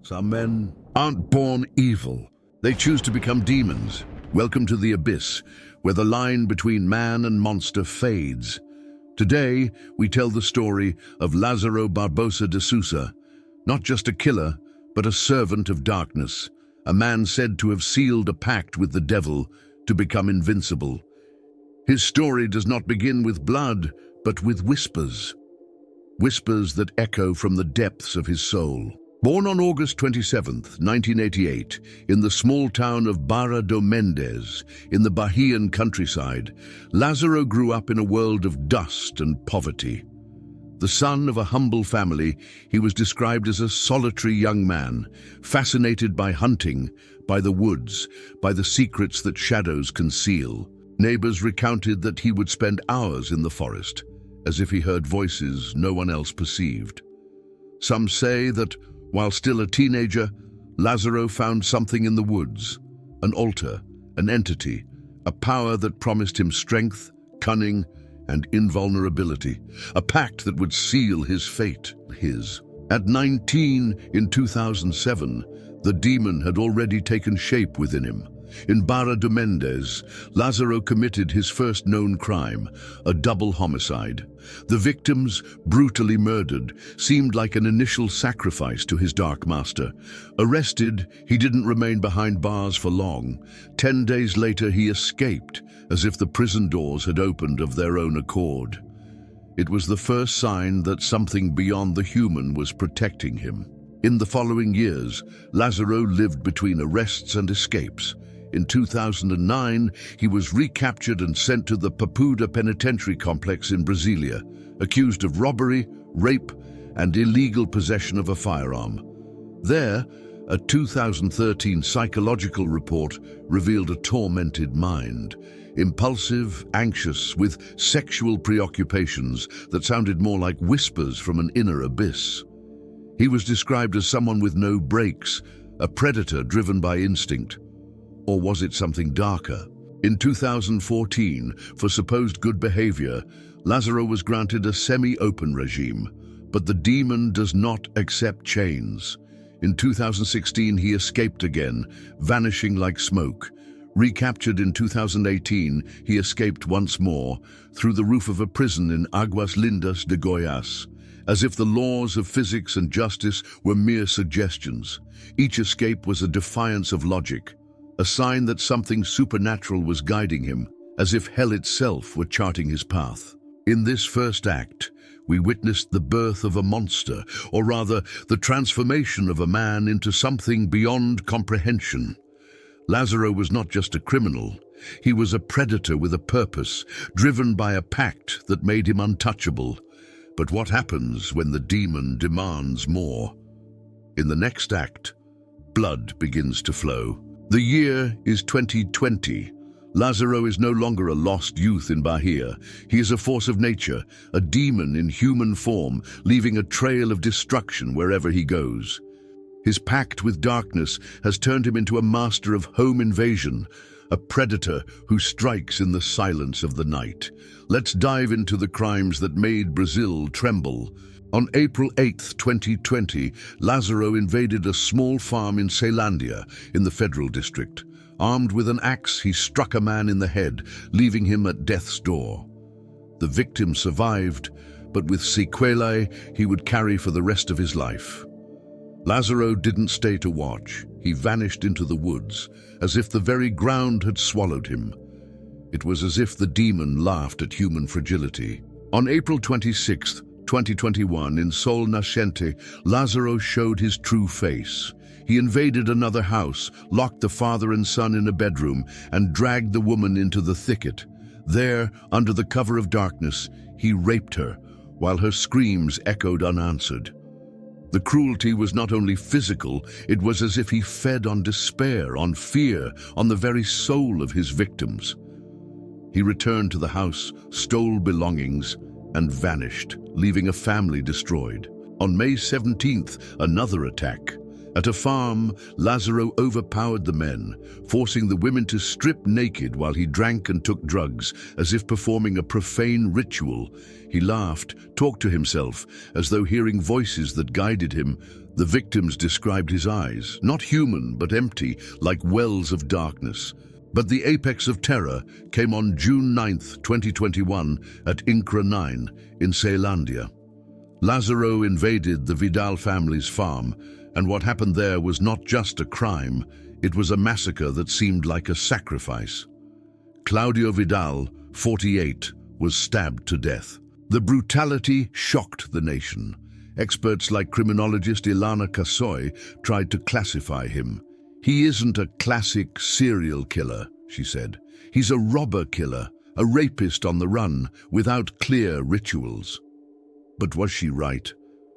Some men aren't born evil. They choose to become demons. Welcome to the abyss, where the line between man and monster fades. Today, we tell the story of Lázaro Barbosa de Sousa, not just a killer, but a servant of darkness, a man said to have sealed a pact with the devil to become invincible. His story does not begin with blood, but with whispers. Whispers that echo from the depths of his soul. Born on August 27, 1988, in the small town of Barra do Mendes, in the Bahian countryside, Lázaro grew up in a world of dust and poverty. The son of a humble family, he was described as a solitary young man, fascinated by hunting, by the woods, by the secrets that shadows conceal. Neighbors recounted that he would spend hours in the forest, as if he heard voices no one else perceived. Some say that, while still a teenager, Lázaro found something in the woods, an altar, an entity, a power that promised him strength, cunning, and invulnerability, a pact that would seal his fate, his. At 19 in 2007, the demon had already taken shape within him. In Barra do Mendes, Lázaro committed his first known crime, a double homicide. The victims, brutally murdered, seemed like an initial sacrifice to his dark master. Arrested, he didn't remain behind bars for long. 10 days later, he escaped, as if the prison doors had opened of their own accord. It was the first sign that something beyond the human was protecting him. In the following years, Lázaro lived between arrests and escapes. In 2009, he was recaptured and sent to the Papuda penitentiary complex in Brasilia, accused of robbery, rape, and illegal possession of a firearm. There, a 2013 psychological report revealed a tormented mind, impulsive, anxious, with sexual preoccupations that sounded more like whispers from an inner abyss. He was described as someone with no brakes, a predator driven by instinct. Or was it something darker? In 2014, for supposed good behavior, Lázaro was granted a semi-open regime, but the demon does not accept chains. In 2016, he escaped again, vanishing like smoke. Recaptured in 2018, he escaped once more through the roof of a prison in Aguas Lindas de Goiás, as if the laws of physics and justice were mere suggestions. Each escape was a defiance of logic, a sign that something supernatural was guiding him, as if hell itself were charting his path. In this first act, we witnessed the birth of a monster, or rather, the transformation of a man into something beyond comprehension. Lázaro was not just a criminal. He was a predator with a purpose, driven by a pact that made him untouchable. But what happens when the demon demands more? In the next act, blood begins to flow. The year is 2020. Lázaro is no longer a lost youth in Bahia. He is a force of nature, a demon in human form, leaving a trail of destruction wherever he goes. His pact with darkness has turned him into a master of home invasion, a predator who strikes in the silence of the night. Let's dive into the crimes that made Brazil tremble. On April 8, 2020, Lázaro invaded a small farm in Ceilândia, in the Federal District. Armed with an axe, he struck a man in the head, leaving him at death's door. The victim survived, but with sequelae he would carry for the rest of his life. Lázaro didn't stay to watch. He vanished into the woods, as if the very ground had swallowed him. It was as if the demon laughed at human fragility. On April 26, 2021, in Sol Nascente, Lázaro showed his true face. He invaded another house, locked the father and son in a bedroom, and dragged the woman into the thicket. There, under the cover of darkness, he raped her, while her screams echoed unanswered. The cruelty was not only physical, it was as if he fed on despair, on fear, on the very soul of his victims. He returned to the house, stole belongings, and vanished, leaving a family destroyed. On May 17th, another attack. At a farm, Lázaro overpowered the men, forcing the women to strip naked while he drank and took drugs, as if performing a profane ritual. He laughed, talked to himself, as though hearing voices that guided him. The victims described his eyes, not human but empty, like wells of darkness. But the apex of terror came on June 9th, 2021, at Incra 9 in Ceilândia. Lázaro invaded the Vidal family's farm, and what happened there was not just a crime, it was a massacre that seemed like a sacrifice. Claudio Vidal, 48, was stabbed to death. The brutality shocked the nation. Experts like criminologist Ilana Kasoy tried to classify him. "He isn't a classic serial killer," she said. "He's a robber killer, a rapist on the run, without clear rituals." But was she right?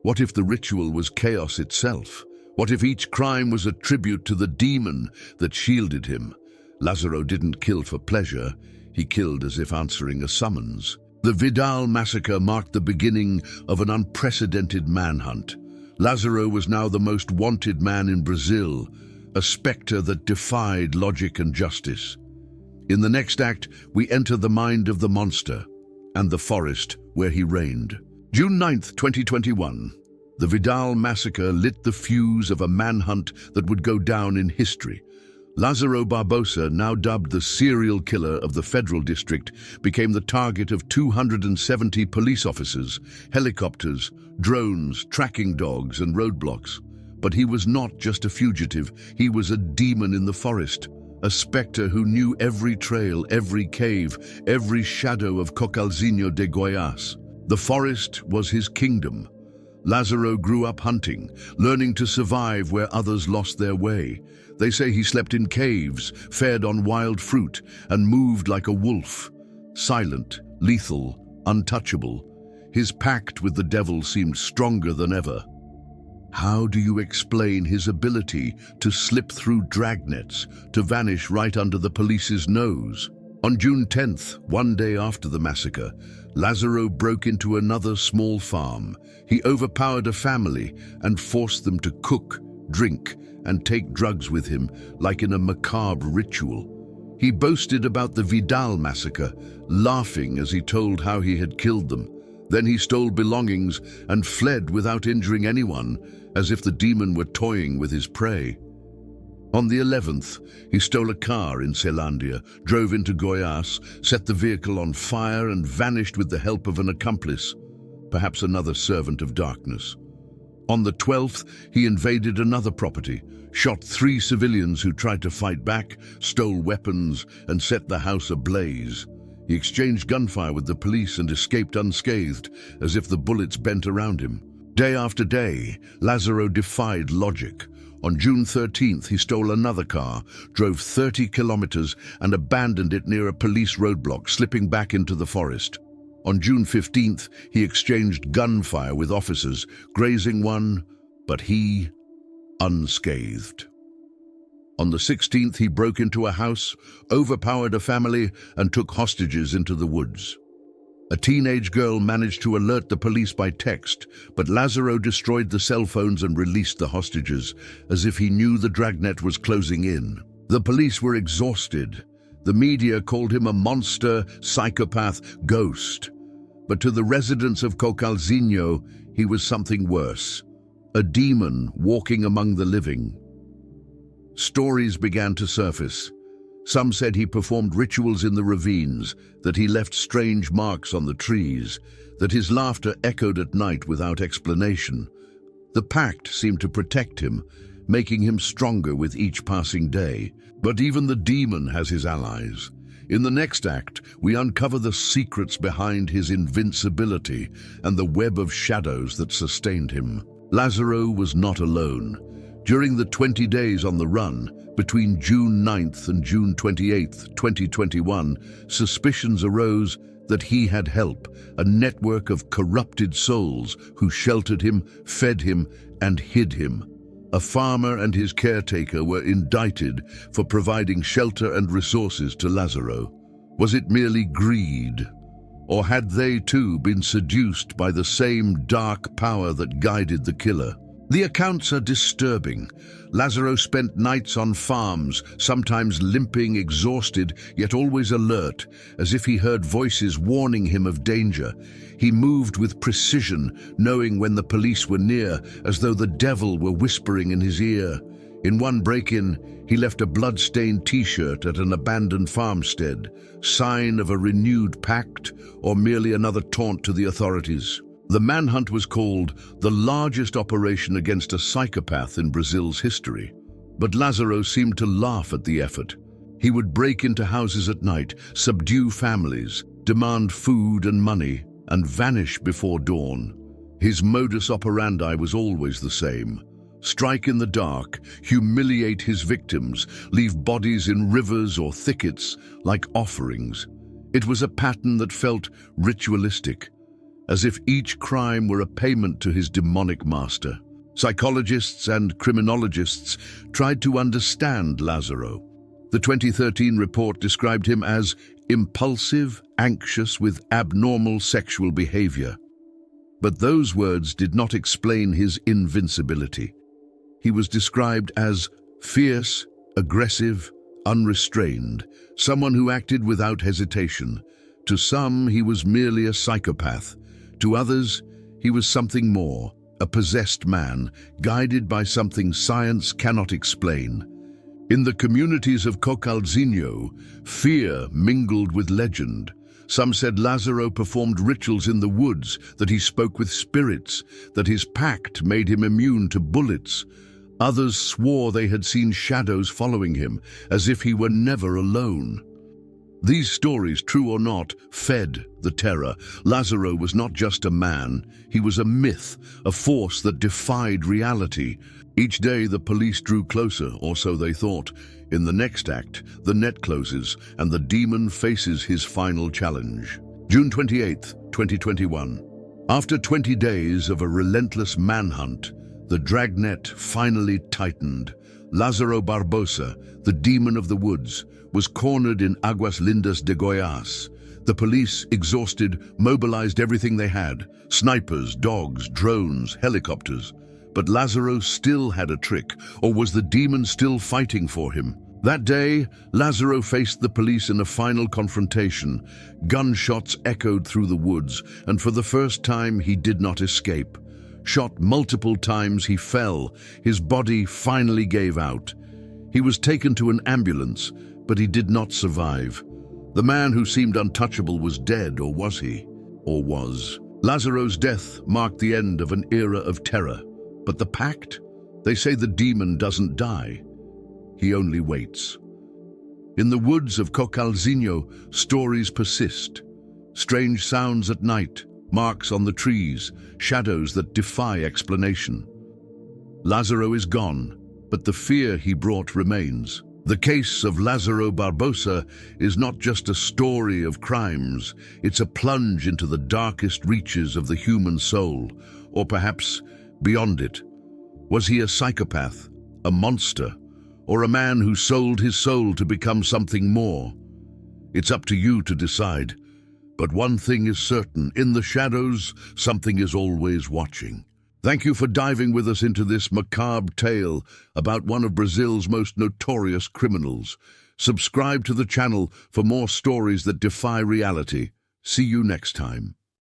What if the ritual was chaos itself? What if each crime was a tribute to the demon that shielded him? Lázaro didn't kill for pleasure. He killed as if answering a summons. The Vidal massacre marked the beginning of an unprecedented manhunt. Lázaro was now the most wanted man in Brazil, a spectre that defied logic and justice. In the next act, we enter the mind of the monster and the forest where he reigned. June 9th, 2021. The Vidal massacre lit the fuse of a manhunt that would go down in history. Lázaro Barbosa, now dubbed the serial killer of the Federal District, became the target of 270 police officers, helicopters, drones, tracking dogs, and roadblocks. But he was not just a fugitive, he was a demon in the forest, a spectre who knew every trail, every cave, every shadow of Cocalzinho de Goiás. The forest was his kingdom. Lázaro grew up hunting, learning to survive where others lost their way. They say he slept in caves, fed on wild fruit, and moved like a wolf. Silent, lethal, untouchable. His pact with the devil seemed stronger than ever. How do you explain his ability to slip through dragnets, to vanish right under the police's nose? On June 10th, one day after the massacre, Lázaro broke into another small farm. He overpowered a family and forced them to cook, drink, and take drugs with him, like in a macabre ritual. He boasted about the Vidal massacre, laughing as he told how he had killed them. Then he stole belongings and fled without injuring anyone, as if the demon were toying with his prey. On the 11th, he stole a car in Ceilândia, drove into Goiás, set the vehicle on fire, and vanished with the help of an accomplice, perhaps another servant of darkness. On the 12th, he invaded another property, shot 3 civilians who tried to fight back, stole weapons, and set the house ablaze. He exchanged gunfire with the police and escaped unscathed, as if the bullets bent around him. Day after day, Lázaro defied logic. On June 13th, he stole another car, drove 30 kilometers, and abandoned it near a police roadblock, slipping back into the forest. On June 15th, he exchanged gunfire with officers, grazing one, but he unscathed. On the 16th, he broke into a house, overpowered a family, and took hostages into the woods. A teenage girl managed to alert the police by text, but Lázaro destroyed the cell phones and released the hostages, as if he knew the dragnet was closing in. The police were exhausted. The media called him a monster, psychopath, ghost. But to the residents of Cocalzinho, he was something worse, a demon walking among the living. Stories began to surface. Some said he performed rituals in the ravines, that he left strange marks on the trees, that his laughter echoed at night without explanation. The Pact seemed to protect him, making him stronger with each passing day. But even the demon has his allies. In the next act, we uncover the secrets behind his invincibility and the web of shadows that sustained him. Lázaro was not alone. During the 20 days on the run, between June 9th and June 28th, 2021, suspicions arose that he had help, a network of corrupted souls who sheltered him, fed him, and hid him. A farmer and his caretaker were indicted for providing shelter and resources to Lázaro. Was it merely greed? Or had they too been seduced by the same dark power that guided the killer? The accounts are disturbing. Lázaro spent nights on farms, sometimes limping, exhausted, yet always alert, as if he heard voices warning him of danger. He moved with precision, knowing when the police were near, as though the devil were whispering in his ear. In one break-in, he left a blood-stained T-shirt at an abandoned farmstead, sign of a renewed pact or merely another taunt to the authorities. The manhunt was called the largest operation against a psychopath in Brazil's history. But Lázaro seemed to laugh at the effort. He would break into houses at night, subdue families, demand food and money, and vanish before dawn. His modus operandi was always the same: strike in the dark, humiliate his victims, leave bodies in rivers or thickets like offerings. It was a pattern that felt ritualistic, as if each crime were a payment to his demonic master. Psychologists and criminologists tried to understand Lázaro. The 2013 report described him as impulsive, anxious, with abnormal sexual behavior. But those words did not explain his invincibility. He was described as fierce, aggressive, unrestrained, someone who acted without hesitation. To some, he was merely a psychopath. To others, he was something more, a possessed man, guided by something science cannot explain. In the communities of Cocalzinho, fear mingled with legend. Some said Lázaro performed rituals in the woods, that he spoke with spirits, that his pact made him immune to bullets. Others swore they had seen shadows following him, as if he were never alone. These stories, true or not, fed the terror. Lázaro was not just a man, he was a myth, a force that defied reality. Each day the police drew closer, or so they thought. In the next act, the net closes, and the demon faces his final challenge. June 28, 2021. After 20 days of a relentless manhunt, the dragnet finally tightened. Lázaro Barbosa, the demon of the woods, was cornered in Aguas Lindas de Goiás. The police, exhausted, mobilized everything they had: snipers, dogs, drones, helicopters. But Lázaro still had a trick, or was the demon still fighting for him? That day, Lázaro faced the police in a final confrontation. Gunshots echoed through the woods, and for the first time he did not escape. Shot multiple times, he fell. His body finally gave out. He was taken to an ambulance, but he did not survive. The man who seemed untouchable was dead, or was he? Or was? Lázaro's death marked the end of an era of terror. But the pact? They say the demon doesn't die. He only waits. In the woods of Cocalzinho, stories persist. Strange sounds at night, marks on the trees, shadows that defy explanation. Lázaro is gone, but the fear he brought remains. The case of Lázaro Barbosa is not just a story of crimes, it's a plunge into the darkest reaches of the human soul, or perhaps beyond it. Was he a psychopath, a monster, or a man who sold his soul to become something more? It's up to you to decide. But one thing is certain: in the shadows, something is always watching. Thank you for diving with us into this macabre tale about one of Brazil's most notorious criminals. Subscribe to the channel for more stories that defy reality. See you next time.